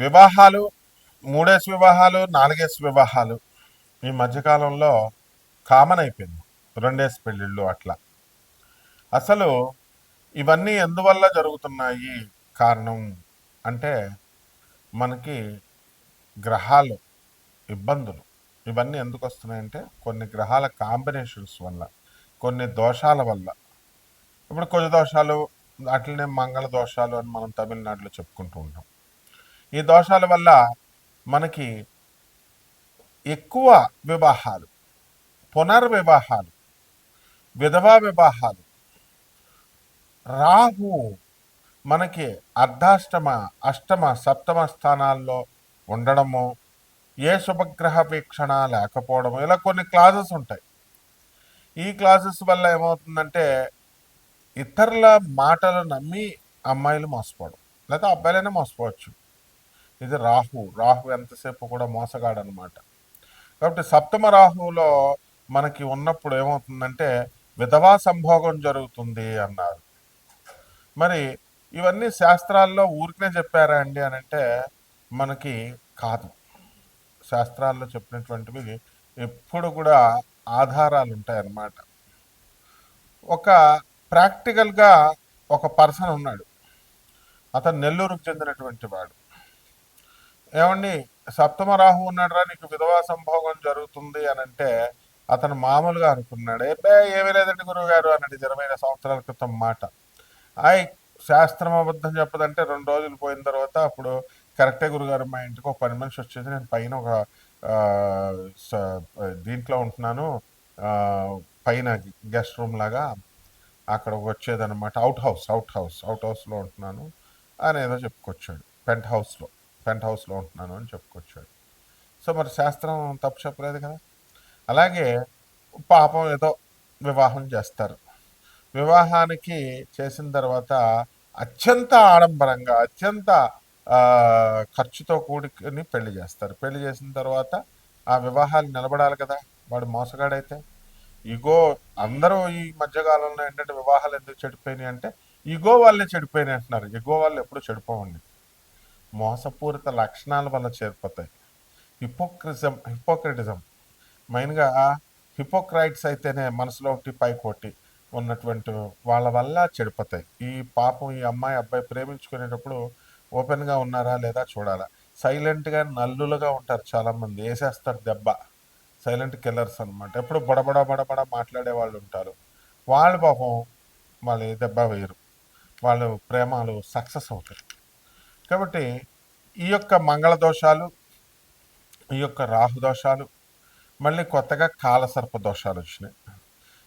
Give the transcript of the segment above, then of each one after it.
వివాహాలు, మూడేసి వివాహాలు, నాలుగేసి వివాహాలు ఈ మధ్యకాలంలో కామన్ అయిపోయింది. రెండేసి పెళ్ళిళ్ళు అట్లా. అసలు ఇవన్నీ ఎందువల్ల జరుగుతున్నాయి కారణం అంటే మనకి గ్రహాలు ఇబ్బందులు. ఇవన్నీ ఎందుకు వస్తున్నాయంటే కొన్ని గ్రహాల కాంబినేషన్స్ వల్ల, కొన్ని దోషాల వల్ల. ఇప్పుడు కొన్ని దోషాలు, అట్లనే మంగళ దోషాలు అని మనం తమిళనాడులో చెప్పుకుంటూ ఉంటాం. ఈ దోషాల వల్ల మనకి ఎక్కువ వివాహాలు, పునర్వివాహాలు, విధవా వివాహాలు, రాహు మనకి అర్ధాష్టమ, అష్టమ, సప్తమ స్థానాల్లో ఉండడము, ఏ శుభగ్రహ వీక్షణ లేకపోవడము, ఇలా కొన్ని క్లాజెస్ ఉంటాయి. ఈ క్లాజెస్ వల్ల ఏమవుతుందంటే ఇతరుల మాటలు నమ్మి అమ్మాయిలు మోసపోవడం, లేదా అబ్బాయిలైనా మోసపోవచ్చు. ఇది రాహు. రాహు ఎంతసేపు కూడా మోసగాడు అనమాట. కాబట్టి సప్తమ రాహువులో మనకి ఉన్నప్పుడు ఏమవుతుందంటే విధవా సంభోగం జరుగుతుంది అన్నారు. మరి ఇవన్నీ శాస్త్రాల్లో ఊరికనే చెప్పారా అండి అని అంటే మనకి కాదు. శాస్త్రాల్లో చెప్పినటువంటివి ఎప్పుడు కూడా ఆధారాలు ఉంటాయన్నమాట. ఒక ప్రాక్టికల్గా ఒక పర్సన్ ఉన్నాడు, అతను నెల్లూరుకు చెందినటువంటి వాడు. ఏమండి, సప్తమ రాహు ఉన్నాడురా, నీకు విధవా సంభోగం జరుగుతుంది అని అంటే అతను మామూలుగా అనుకున్నాడు. ఏమీ లేదండి గురువు గారు అన్నది 20 సంవత్సరాల క్రితం మాట. ఆయ్, శాస్త్రం అబద్ధం చెప్పదంటే 2 రోజులు పోయిన తర్వాత అప్పుడు కరెక్టే గురుగారు, మా ఇంటికి ఒక పని మనిషి వచ్చేది, నేను పైన ఒక ఆ, దీంట్లో ఉంటున్నాను, ఆ, పైన గెస్ట్ రూమ్ లాగా అక్కడ వచ్చేదన్నమాట. అవుట్ హౌస్లో ఉంటున్నాను అని ఏదో చెప్పుకొచ్చాడు. పెంట్ హౌస్లో ఉంటున్నాను అని చెప్పుకొచ్చాడు. సో మరి శాస్త్రం తప్పు చెప్పలేదు కదా. అలాగే పాపం ఏదో వివాహం చేస్తారు. వివాహానికి చేసిన తర్వాత అత్యంత ఆడంబరంగా, అత్యంత ఆ, ఖర్చుతో కూడుకుని పెళ్లి చేస్తారు. పెళ్లి చేసిన తర్వాత ఆ వివాహాలు నిలబడాలి కదా. వాడు మోసగాడైతే ఇగో, అందరూ ఈ మధ్యకాలంలో ఏంటంటే వివాహాలు ఎందుకు చెడిపోయినాయి అంటే ఇగో వాళ్ళే చెడిపోయినాయి అంటున్నారు. ఇగో వాళ్ళు ఎప్పుడు చెడిపోవండి, మోసపూరిత లక్షణాల వల్ల చేరిపోతాయి. హిపోక్రటిజం మెయిన్గా. హిపోక్రైట్స్ అయితేనే మనసులో ఒకటి పైకోటి ఉన్నటువంటి వాళ్ళ వల్ల చెడిపోతాయి. ఈ పాపం ఈ అమ్మాయి అబ్బాయి ప్రేమించుకునేటప్పుడు ఓపెన్గా ఉన్నారా లేదా చూడాలా. సైలెంట్గా నల్లులుగా ఉంటారు చాలామంది, వేసేస్తారు దెబ్బ. సైలెంట్ కిల్లర్స్ అనమాట. ఎప్పుడు బడబడ బడబడ మాట్లాడే వాళ్ళు ఉంటారు. వాళ్ళు పాపం వాళ్ళు దెబ్బ వేయరు, వాళ్ళు ప్రేమాలు సక్సెస్ అవుతాయి. కాబట్టి ఈ యొక్క మంగళ దోషాలు, ఈ యొక్క రాహు దోషాలు, మళ్ళీ కొత్తగా కాలసర్ప దోషాలు వచ్చినాయి.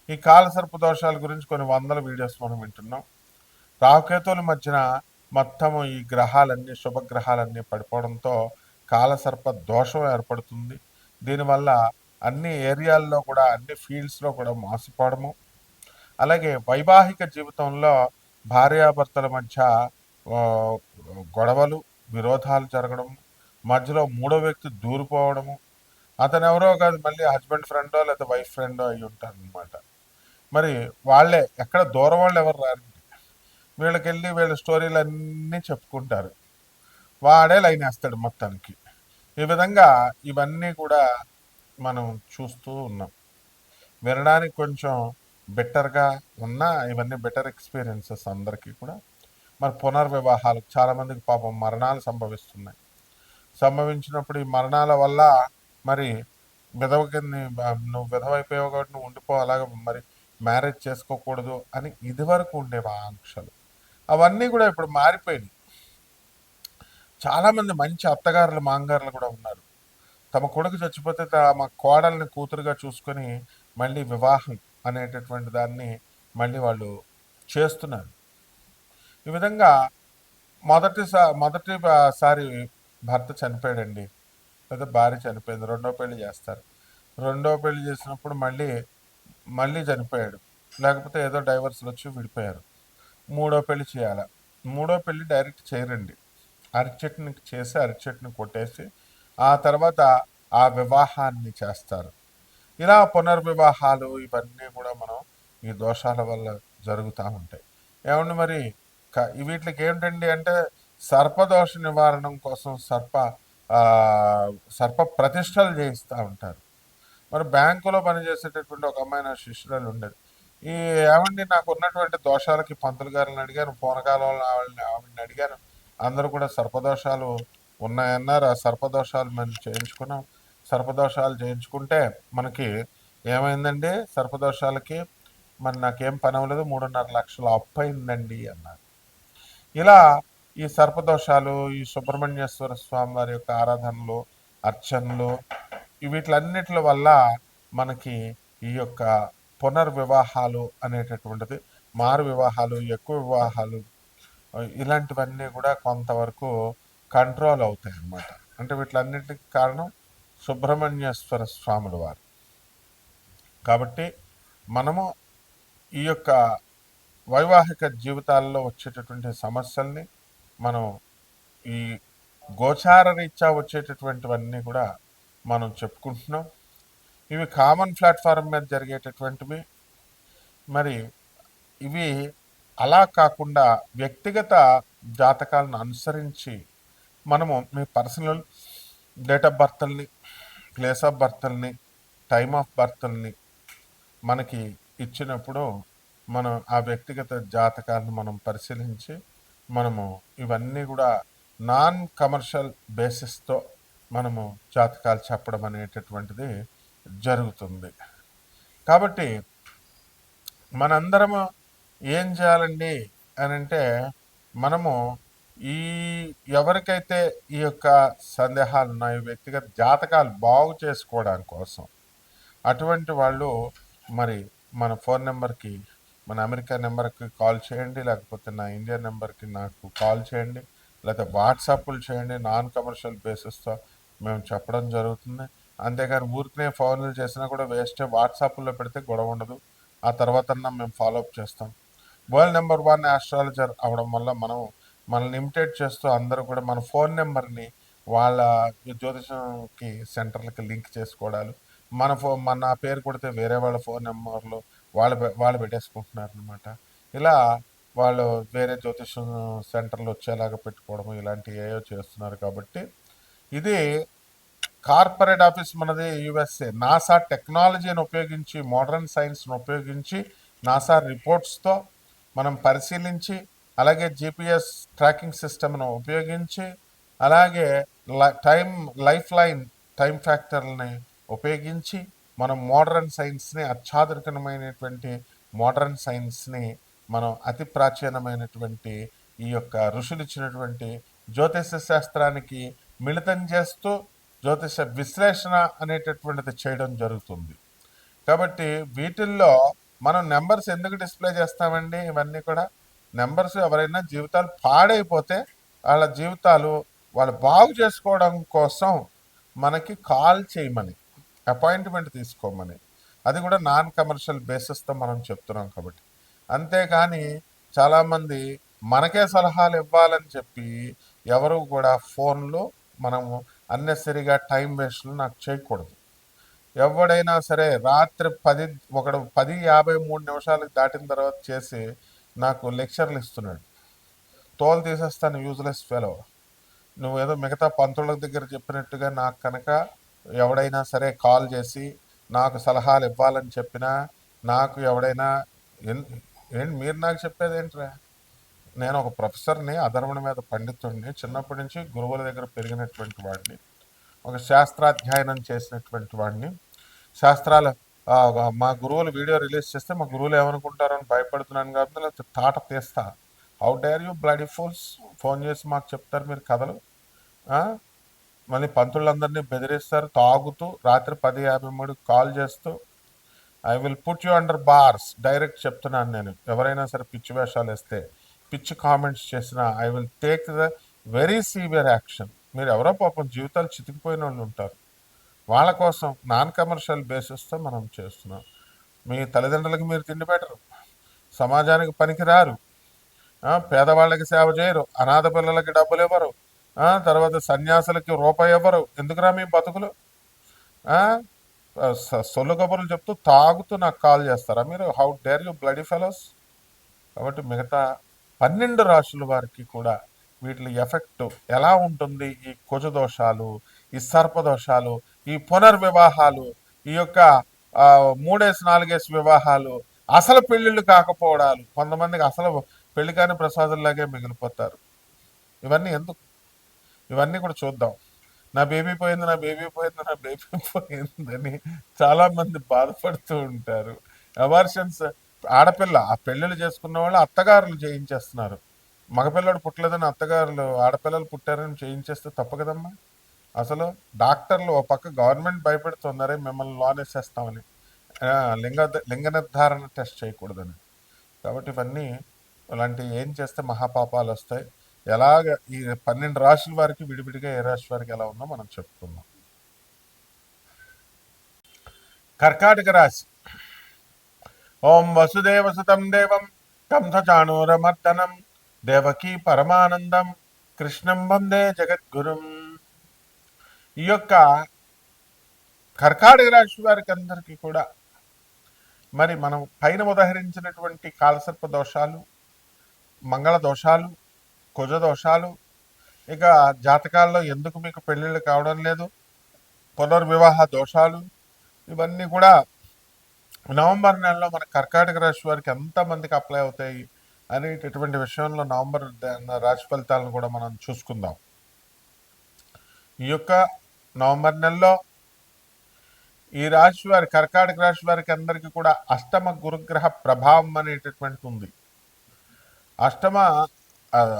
ఈ కాలసర్ప దోషాల గురించి కొన్ని వందల వీడియోస్ మనం వింటున్నాం. రాహుకేతువుల మధ్యన మొత్తము ఈ గ్రహాలన్నీ, శుభగ్రహాలన్నీ పడిపోవడంతో కాలసర్ప దోషం ఏర్పడుతుంది. దీనివల్ల అన్ని ఏరియాల్లో కూడా, అన్ని ఫీల్డ్స్లో కూడా మోసపోవడము, అలాగే వైవాహిక జీవితంలో భార్యాభర్తల మధ్య గొడవలు, విరోధాలు జరగడం, మధ్యలో మూడో వ్యక్తి దూరిపోవడము. అతను ఎవరో కాదు, మళ్ళీ హస్బెండ్ ఫ్రెండో లేదా వైఫ్ ఫ్రెండో అయి ఉంటారు అనమాట. మరి వాళ్ళే, ఎక్కడ దూరం వాళ్ళు ఎవరు రారండి. వీళ్ళకెళ్ళి వీళ్ళ స్టోరీలు అన్నీ చెప్పుకుంటారు, వాడే లైన్ వేస్తాడు మొత్తానికి. ఈ విధంగా ఇవన్నీ కూడా మనం చూస్తూ ఉన్నాం. వినడానికి కొంచెం బెటర్గా ఉన్న ఇవన్నీ బెటర్ ఎక్స్పీరియన్సెస్ అందరికీ కూడా. మరి పునర్వివాహాలు చాలామందికి పాపం మరణాలు సంభవిస్తున్నాయి. సంభవించినప్పుడు ఈ మరణాల వల్ల మరి విధవకి నువ్వు విధవైపోయావు కాబట్టి నువ్వు ఉండిపో, అలాగ మరి మ్యారేజ్ చేసుకోకూడదు అని ఇదివరకు ఉండేవి ఆంక్షలు. అవన్నీ కూడా ఇప్పుడు మారిపోయినాయి. చాలామంది మంచి అత్తగారులు, మాంగారులు కూడా ఉన్నారు. తమ కొడుకు చచ్చిపోతే తమ కోడల్ని కూతురుగా చూసుకొని మళ్ళీ వివాహం అనేటటువంటి దాన్ని మళ్ళీ వాళ్ళు చేస్తున్నారు. ఈ విధంగా మొదటిసారి భర్త చనిపోయాడండి, లేదా భార్య చనిపోయింది, రెండో పెళ్లి చేస్తారు. రెండో పెళ్లి చేసినప్పుడు మళ్ళీ మళ్ళీ చనిపోయాడు, లేకపోతే ఏదో డైవర్స్లు వచ్చి విడిపోయారు. మూడో పెళ్లి చేయాలి. మూడో పెళ్లి డైరెక్ట్ చేయరండి, అరటి చెట్టుని చేసి అరటి చెట్టుని కొట్టేసి ఆ తర్వాత ఆ వివాహాన్ని చేస్తారు. ఇలా పునర్వివాహాలు ఇవన్నీ కూడా మనం ఈ దోషాల వల్ల జరుగుతూ ఉంటాయి. ఏమండి మరి వీటికి ఏమిటండి అంటే సర్పదోష నివారణం కోసం ఆ, సర్ప ప్రతిష్టలు చేయిస్తూ ఉంటారు. మరి బ్యాంకులో పనిచేసేటటువంటి ఒక అమ్మాయి నా శిష్యురాలు ఉండేది. ఈ ఏమండి నాకు ఉన్నటువంటి దోషాలకి పంతులు గారిని అడిగాను, పూనకాలంలో ఆవిడని అడిగాను. అందరూ కూడా సర్పదోషాలు ఉన్నాయన్నారు. ఆ సర్పదోషాలు మేము చేయించుకున్నాం. సర్పదోషాలు చేయించుకుంటే మనకి ఏమైందండి? సర్పదోషాలకి మరి నాకేం పని అవ్వలేదు, 3.5 లక్షలు అప్పు అయిందండి అన్నారు. ఇలా ఈ సర్పదోషాలు, ఈ సుబ్రహ్మణ్యేశ్వర స్వామి వారి యొక్క ఆరాధనలు, అర్చనలు, వీటిలన్నిటి వల్ల మనకి ఈ యొక్క పునర్వివాహాలు అనేటటువంటిది, మారు వివాహాలు, ఎక్కువ వివాహాలు, ఇలాంటివన్నీ కూడా కొంతవరకు కంట్రోల్ అవుతాయి అన్నమాట. అంటే వీటిలన్నిటికి కారణం సుబ్రహ్మణ్యేశ్వర స్వాముల వారు. కాబట్టి మనము ఈ యొక్క వైవాహిక జీవితాల్లో వచ్చేటటువంటి సమస్యల్ని మనం ఈ గోచార రీత్యా వచ్చేటటువంటివన్నీ కూడా మనం చెప్పుకుంటున్నాం. ఇవి కామన్ ప్లాట్ఫారం మీద జరిగేటటువంటివి. మరి ఇవి అలా కాకుండా వ్యక్తిగత జాతకాలను అనుసరించి మనము మీ పర్సనల్ డేట్ ఆఫ్ బర్త్ని, ప్లేస్ ఆఫ్ బర్త్ని, టైమ్ ఆఫ్ బర్త్ని మనకి ఇచ్చినప్పుడు మనం ఆ వ్యక్తిగత జాతకాలను మనం పరిశీలించి మనము ఇవన్నీ కూడా నాన్ కమర్షియల్ బేసిస్తో మనము జాతకాలు చెప్పడం అనేటటువంటిది జరుగుతుంది. కాబట్టి మనందరము ఏం చేయాలండి అని అంటే, మనము ఈ ఎవరికైతే ఈ యొక్క సందేహాలు ఉన్నాయో, వ్యక్తిగత జాతకాలు బాగు చేసుకోవడానికి కోసం, అటువంటి వాళ్ళు మరి మన ఫోన్ నెంబర్కి, మన అమెరికా నెంబర్కి కాల్ చేయండి, లేకపోతే నా ఇండియా నెంబర్కి నాకు కాల్ చేయండి, లేకపోతే వాట్సాప్లు చేయండి. నాన్ కమర్షియల్ బేసిస్తో మేము చెప్పడం జరుగుతుంది. అంతేగాని ఊరికనే ఫోన్లు చేసినా కూడా వేస్టే. వాట్సాప్లో పెడితే గొడవ ఉండదు, ఆ తర్వాత మేము ఫాలోఅప్ చేస్తాం. వరల్డ్ నెంబర్ 1 ఆస్ట్రాలజర్ అవడం వల్ల మనం మనల్ని ఇమిటేట్ చేస్తూ అందరూ కూడా మన ఫోన్ నెంబర్ని వాళ్ళ జ్యోతిషంకి సెంటర్లకి లింక్ చేసుకోవడాలు, మన పేరు కొడితే వేరే వాళ్ళ ఫోన్ నెంబర్లు వాళ్ళు పెట్టేసుకుంటున్నారు అనమాట. ఇలా వాళ్ళు వేరే జ్యోతిషం సెంటర్లు వచ్చేలాగా పెట్టుకోవడం, ఇలాంటివి ఏవో చేస్తున్నారు. కాబట్టి ఇది కార్పొరేట్ ఆఫీస్ మనది యుఎస్ఏ. నాసా టెక్నాలజీని ఉపయోగించి, మోడర్న్ సైన్స్ను ఉపయోగించి, నాసా రిపోర్ట్స్తో మనం పరిశీలించి, అలాగే జిపిఎస్ ట్రాకింగ్ సిస్టమ్ను ఉపయోగించి, అలాగే లైఫ్ లైన్ టైం ఫ్యాక్టర్ని ఉపయోగించి మనం మోడర్న్ సైన్స్ని, అత్యాధునికమైనటువంటి మోడర్న్ సైన్స్ని మనం అతి ప్రాచీనమైనటువంటి ఈ యొక్క ఋషులు ఇచ్చినటువంటి జ్యోతిష శాస్త్రానికి మిళితం చేస్తూ జ్యోతిష విశ్లేషణ అనేటటువంటిది చేయడం జరుగుతుంది. కాబట్టి వీటిల్లో మనం నెంబర్స్ ఎందుకు డిస్ప్లే చేస్తామండి? ఇవన్నీ కూడా నెంబర్స్, ఎవరైనా జీవితాలు పాడైపోతే వాళ్ళ జీవితాలు వాళ్ళు బాగు చేసుకోవడం కోసం మనకి కాల్ చేయమని, అపాయింట్మెంట్ తీసుకోమని, అది కూడా నాన్ కమర్షియల్ బేసిస్తో మనం చెప్తున్నాం. కాబట్టి అంతేకాని చాలామంది మనకే సలహాలు ఇవ్వాలని చెప్పి ఎవరు కూడా ఫోన్లో మనము అన్నెసరిగా టైం వేస్ట్లు నాకు చేయకూడదు. ఎవడైనా సరే రాత్రి 10:53 దాటిన తర్వాత చేసి నాకు లెక్చర్లు ఇస్తున్నాడు. తోలు తీసేస్తాను, యూజ్లెస్ ఫెలో. నువ్వేదో మిగతా పంతుల దగ్గర చెప్పినట్టుగా నాకు కనుక ఎవడైనా సరే కాల్ చేసి నాకు సలహాలు ఇవ్వాలని చెప్పినా, నాకు ఎవడైనా ఏంటి మీరు నాకు చెప్పేది ఏంట్రా? నేను ఒక ప్రొఫెసర్ని, అధర్వణ మీద పండితుడిని, చిన్నప్పటి నుంచి గురువుల దగ్గర పెరిగినటువంటి వాడిని, ఒక శాస్త్రాధ్యయనం చేసినటువంటి వాడిని. శాస్త్రాలు మా గురువులు వీడియో రిలీజ్ చేస్తే మా గురువులు ఏమనుకుంటారని భయపడుతున్నాను కాబట్టి లేకపోతే తాట తీస్తా. How dare you bloody fools, phone చేసి మాకు చెప్తారు మీరు కథలు. మళ్ళీ పంతులందరినీ బెదిరిస్తారు తాగుతూ, రాత్రి 10:53 కాల్ చేస్తూ. I will put you under bars, direct చెప్తున్నాను నేను. ఎవరైనా సరే పిచ్చి వేషాలు వేస్తే, పిచ్చి కామెంట్స్ చేసినా I will take the very severe action. మీరు ఎవరో పాపం జీవితాలు చితికిపోయిన వాళ్ళు ఉంటారు, వాళ్ళ కోసం నాన్ కమర్షియల్ బేసిస్తో మనం చేస్తున్నాం. మీ తల్లిదండ్రులకి మీరు తిండి పెట్టరు, సమాజానికి పనికిరారు, పేదవాళ్ళకి సేవ చేయరు, అనాథ పిల్లలకి డబ్బులు ఇవ్వరు, తర్వాత సన్యాసులకి రూపాయి ఇవ్వరు. ఎందుకురా మీ బతుకులు? సొల్లు కబుర్లు చెప్తూ తాగుతూ నాకు కాల్ చేస్తారా మీరు? How dare you bloody fellows. కాబట్టి మిగతా 12 రాశుల వారికి కూడా వీటి ఎఫెక్ట్ ఎలా ఉంటుంది, ఈ కుజ దోషాలు, ఈ సర్పదోషాలు, ఈ పునర్వివాహాలు, ఈ యొక్క మూడేసి నాలుగేసి వివాహాలు, అసలు పెళ్ళిళ్ళు కాకపోవడాలు, కొంతమందికి అసలు పెళ్లి కాని ప్రసాదుల్లాగే మిగిలిపోతారు. ఇవన్నీ ఎందుకు, ఇవన్నీ కూడా చూద్దాం. నా బేబీ పోయింది, నా బేబీ పోయింది, నా బేబీ పోయిందని చాలా మంది బాధపడుతూ ఉంటారు. అబార్షన్స్, ఆడపిల్ల ఆ పెళ్ళిళ్ళు చేసుకున్న వాళ్ళు అత్తగారులు చేయించేస్తున్నారు. మగపిల్లడు పుట్టలేదని అత్తగారులు ఆడపిల్లలు పుట్టారని చేయించేస్తే తప్పు కదమ్మా. అసలు డాక్టర్లు ఓ పక్క గవర్నమెంట్ భయపెడుతున్నారే మిమ్మల్ని లోన్ వేసేస్తామని, లింగ లింగ నిర్ధారణ టెస్ట్ చేయకూడదని. కాబట్టి ఇవన్నీ ఇలాంటివి ఏం చేస్తే మహాపాపాలు వస్తాయి. ఎలాగ ఈ 12 రాశుల వారికి విడివిడిగా ఏ రాశి వారికి ఎలా ఉందో మనం చెప్పుకుందాం. కర్కాటక రాశి. ఓం వసుదేవసుతం దేవం కంసచాణూరమర్దనం దేవకీ పరమానందం కృష్ణం వందే జగద్గురుం. ఈ యొక్క కర్కాటక రాశి వారికి అందరికీ కూడా మరి మనం పైన ఉదహరించినటువంటి కాలసర్ప దోషాలు, మంగళ దోషాలు, కుజ దోషాలు, ఇక జాతకాల్లో ఎందుకు మీకు పెళ్ళిళ్ళు కావడం లేదు, పునర్వివాహ దోషాలు, ఇవన్నీ కూడా నవంబర్ నెలలో మన కర్కాటక రాశి వారికి ఎంతమందికి అప్లై అవుతాయి అనేటటువంటి విషయంలో నవంబర్ రాశి ఫలితాలను కూడా మనం చూసుకుందాం. ఈ యొక్క నవంబర్ నెలలో ఈ రాశి వారి కర్కాటక రాశి వారికి అందరికీ కూడా అష్టమ గురుగ్రహ ప్రభావం అనేటటువంటిది ఉంది.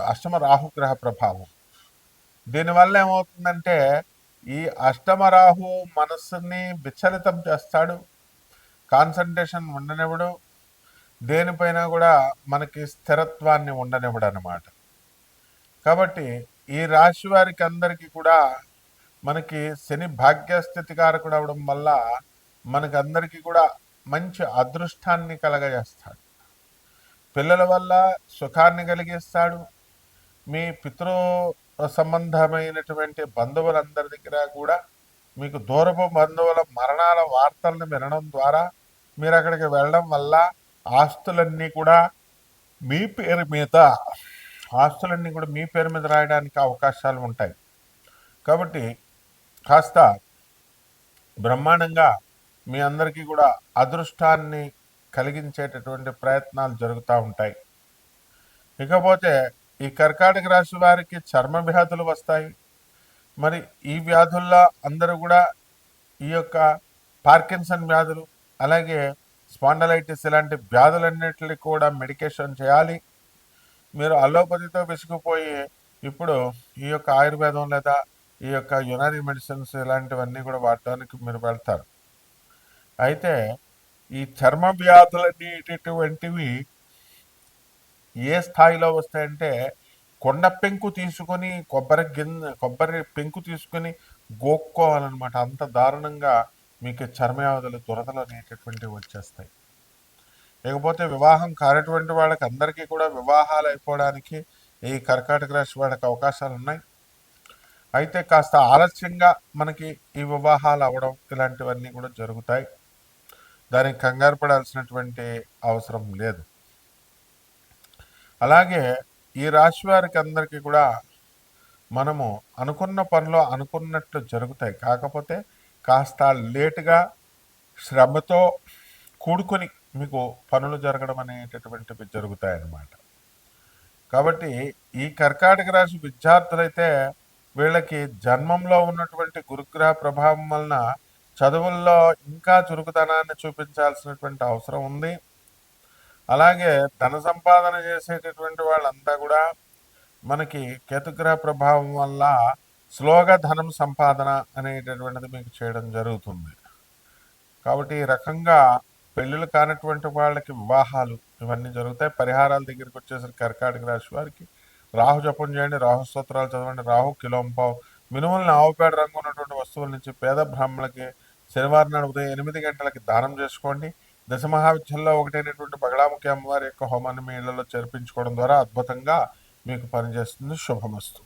అష్టమ రాహుగ్రహ ప్రభావం. దీనివల్ల ఏమవుతుందంటే ఈ అష్టమ రాహు మనస్సుని విచలితం చేస్తాడు, కాన్సన్ట్రేషన్ ఉండనివ్వడు, దేనిపైన కూడా మనకి స్థిరత్వాన్ని ఉండనివ్వడు అనమాట. కాబట్టి ఈ రాశి వారికి అందరికీ కూడా మనకి శని భాగ్యస్థితి కారకుడు అవడం వల్ల మనకి అందరికీ కూడా మంచి అదృష్టాన్ని కలగజేస్తాడు. పిల్లల వల్ల సుఖాన్ని కలిగిస్తాడు. మీ పితృ సంబంధమైనటువంటి బంధువులందరి దగ్గర కూడా మీకు దూరపు బంధువుల మరణాల వార్తలను వినడం ద్వారా మీరు అక్కడికి వెళ్ళడం వల్ల ఆస్తులన్నీ కూడా మీ పేరు మీద రాయడానికి అవకాశాలు ఉంటాయి. కాబట్టి కాస్త బ్రహ్మాండంగా మీ అందరికీ కూడా అదృష్టాన్ని కలిగించేటటువంటి ప్రయత్నాలు జరుగుతూ ఉంటాయి. ఇకపోతే ఈ కర్కాటక రాశి వారికి చర్మ వ్యాధులు వస్తాయి. మరి ఈ వ్యాధుల్లో అందరూ కూడా ఈ యొక్క పార్కిన్సన్ వ్యాధులు, అలాగే స్పాండలైటిస్ ఇలాంటి వ్యాధులన్నిటిని కూడా మెడికేషన్ చేయాలి. మీరు అలోపతితో విసిగిపోయి ఇప్పుడు ఈ యొక్క ఆయుర్వేదం లేదా ఈ యొక్క యునాని మెడిసిన్స్ ఇలాంటివన్నీ కూడా వాడటానికి మీరు వెళ్తారు. అయితే ఈ చర్మ వ్యాధులనేటటువంటివి ఏ స్థాయిలో వస్తాయంటే కొండ పెంకు తీసుకొని కొబ్బరి పెంకు తీసుకొని గోక్కోవాలన్నమాట. అంత దారుణంగా మీకు చర్మవ్యాధులు దురదలు అనేటటువంటివి వచ్చేస్తాయి. లేకపోతే వివాహం కానటువంటి వాళ్ళకి అందరికీ కూడా వివాహాలు అయిపోవడానికి ఈ కర్కాటక రాశి వాళ్ళకి అవకాశాలు ఉన్నాయి. అయితే కాస్త ఆలస్యంగా మనకి ఈ వివాహాలు అవ్వడం ఇలాంటివన్నీ కూడా జరుగుతాయి. దానికి కంగారు పడాల్సినటువంటి అవసరం లేదు. అలాగే ఈ రాశి వారికి అందరికీ కూడా మనము అనుకున్న పనులు అనుకున్నట్లు జరుగుతాయి. కాకపోతే కాస్త లేటుగా శ్రమతో కూడుకొని మీకు పనులు జరగడం అనేటటువంటివి జరుగుతాయన్నమాట. కాబట్టి ఈ కర్కాటక రాశి విద్యార్థులైతే వీళ్ళకి జన్మంలో ఉన్నటువంటి గురుగ్రహ ప్రభావం వలన చదువుల్లో ఇంకా చురుకుదనాన్ని చూపించాల్సినటువంటి అవసరం ఉంది. అలాగే ధన సంపాదన చేసేటటువంటి వాళ్ళంతా కూడా మనకి కేతుగ్రహ ప్రభావం వల్ల స్లోగా ధనం సంపాదన అనేటటువంటిది మీకు చేయడం జరుగుతుంది. కాబట్టి ఈ రకంగా పెళ్ళిళ్ళు కానటువంటి వాళ్ళకి వివాహాలు ఇవన్నీ జరుగుతాయి. పరిహారాల దగ్గరికి వచ్చేసరికి కర్కాటక రాశి వారికి రాహు జపం చేయండి, రాహు స్తోత్రాలు చదవండి, రాహు కిలోంపావు మినుములను ఆవుపేడ రంగు ఉన్నటువంటి వస్తువుల నుంచి పేద బ్రాహ్మణులకి శనివారం నాడు ఉదయం 8 గంటలకి దానం చేసుకోండి. దశమహావిద్యల్లో ఒకటైనటువంటి బగళాముఖి అమ్మవారి యొక్క హోమాన్ని మీ ఇళ్లలో చేర్పించుకోవడం ద్వారా అద్భుతంగా మీకు పనిచేస్తుంది. శుభమస్తు.